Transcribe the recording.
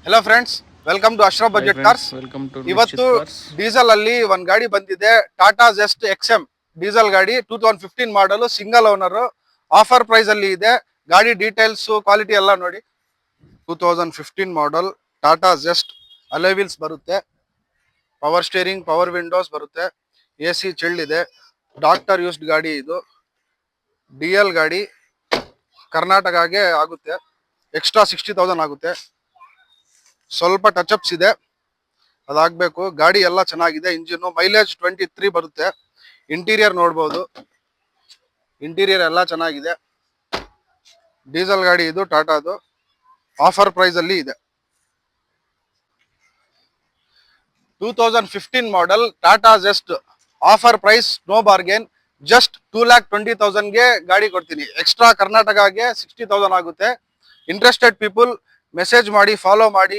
Hello friends, welcome to Ashraf budget cars. ಇವತ್ತು diesel ಅಲ್ಲಿ ಒಂದ್ ಗಾಡಿ ಬಂದಿದೆ, ಟಾಟಾ ಜೆಸ್ಟ್ XM ಡೀಸೆಲ್ ಗಾಡಿ 2015 ಮಾಡಲ್, ಸಿಂಗಲ್ ಓನರ್, ಆಫರ್ ಪ್ರೈಸ್ ಅಲ್ಲಿ ಇದೆ. ಗಾಡಿ ಡೀಟೇಲ್ಸ್ ಕ್ವಾಲಿಟಿ ಎಲ್ಲ ನೋಡಿ. 2015 model Tata just alloy wheels ಬರುತ್ತೆ, ಪವರ್ ಸ್ಟೇರಿಂಗ್, ಪವರ್ ವಿಂಡೋಸ್ ಬರುತ್ತೆ, AC ಚಿಲ್ಡ್ ಇದೆ. ಡಾಕ್ಟರ್ ಯೂಸ್ಡ್ ಗಾಡಿ ಇದು, DL ಗಾಡಿ, ಕರ್ನಾಟಕಗೆ ಆಗುತ್ತೆ. ಎಕ್ಸ್ಟ್ರಾ 60,000 ಆಗುತ್ತೆ. ಸ್ವಲ್ಪ ಟಚ್ ಅಪ್ಸ್ ಇದೆ, ಅದಾಗಬೇಕು. ಗಾಡಿ ಎಲ್ಲ ಚೆನ್ನಾಗಿದೆ. ಇಂಜಿನ್ ಮೈಲೇಜ್ 23 ಬರುತ್ತೆ. ಇಂಟೀರಿಯರ್ ನೋಡ್ಬೋದು, ಇಂಟೀರಿಯರ್ ಎಲ್ಲ ಚೆನ್ನಾಗಿದೆ. ಡೀಸೆಲ್ ಗಾಡಿ ಇದು, ಟಾಟಾದು. ಆಫರ್ ಪ್ರೈಸ್ ಅಲ್ಲಿ ಇದೆ. 2015 model Tata Zest, offer price, no bargain. Just 2,20,000ಗೆ ಗಾಡಿ ಕೊಡ್ತೀನಿ. ಎಕ್ಸ್ಟ್ರಾ ಕರ್ನಾಟಕಗೆ 60,000 ಆಗುತ್ತೆ. ಇಂಟ್ರೆಸ್ಟೆಡ್ ಪೀಪಲ್ ಮೆಸೇಜ್ ಮಾಡಿ, ಫಾಲೋ ಮಾಡಿ.